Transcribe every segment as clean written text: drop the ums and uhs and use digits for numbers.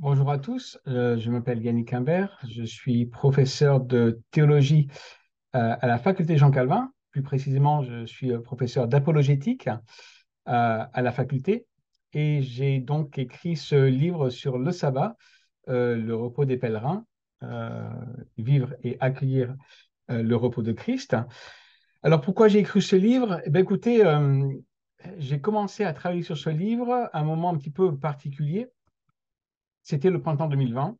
Bonjour à tous, je m'appelle Yannick Imbert, je suis professeur de théologie à la faculté Jean Calvin. Plus précisément, je suis professeur d'apologétique à la faculté et j'ai donc écrit ce livre sur le sabbat, le repos des pèlerins, euh, vivre et accueillir le repos de Christ. Alors pourquoi j'ai écrit ce livre? Eh bien, écoutez, j'ai commencé à travailler sur ce livre à un moment un petit peu particulier. C'était le printemps 2020.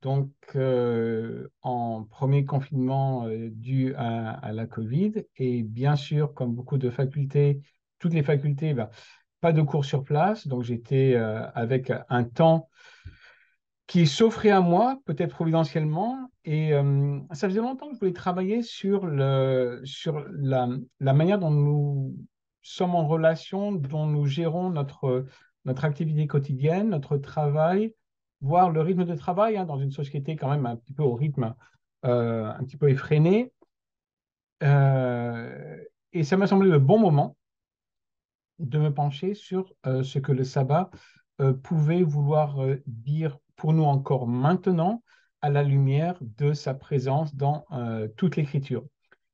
Donc, en premier confinement dû à la Covid, et bien sûr, comme beaucoup de facultés, toutes les facultés, ben, pas de cours sur place. Donc, j'étais avec un temps qui s'offrait à moi, peut-être providentiellement. Et ça faisait longtemps que je voulais travailler sur la manière dont nous sommes en relation, dont nous gérons notre activité quotidienne, notre travail, voire le rythme de travail, hein, dans une société quand même un petit peu au rythme un petit peu effréné. Euh, et ça m'a semblé le bon moment de me pencher sur ce que le sabbat pouvait vouloir dire pour nous encore maintenant à la lumière de sa présence dans toute l'Écriture.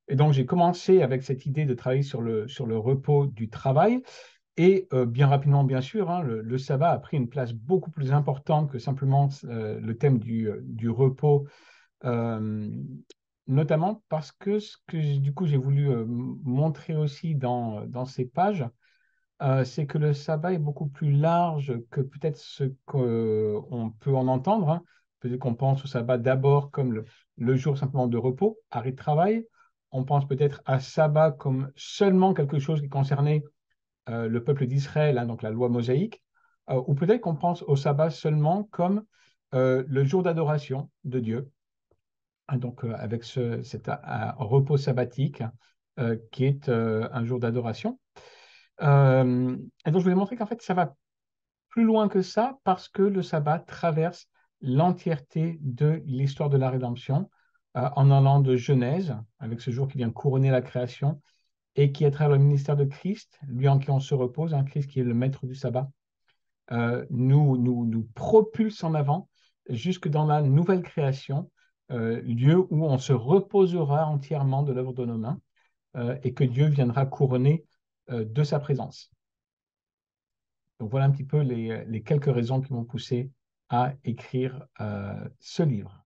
Et donc, j'ai commencé avec cette idée de travailler sur le repos du travail. Et bien rapidement, bien sûr, hein, le sabbat a pris une place beaucoup plus importante que simplement le thème du repos, euh, notamment parce que ce que du coup j'ai voulu montrer aussi dans ces pages, c'est que le sabbat est beaucoup plus large que peut-être ce qu'on peut en entendre, hein. Peut-être qu'on pense au sabbat d'abord comme le jour simplement de repos, arrêt de travail. On pense peut-être à sabbat comme seulement quelque chose qui concernait le peuple d'Israël, hein, donc la loi mosaïque, ou peut-être qu'on pense au sabbat seulement comme le jour d'adoration de Dieu, hein, donc avec cet repos sabbatique qui est un jour d'adoration. Et donc, je voulais montrer qu'en fait, ça va plus loin que ça parce que le sabbat traverse l'entièreté de l'histoire de la rédemption en allant de Genèse, avec ce jour qui vient couronner la création, et qui, à travers le ministère de Christ, lui en qui on se repose, un Christ qui est le maître du sabbat, nous propulse en avant jusque dans la nouvelle création, lieu où on se reposera entièrement de l'œuvre de nos mains et que Dieu viendra couronner de sa présence. Donc voilà un petit peu les quelques raisons qui m'ont poussé à écrire ce livre.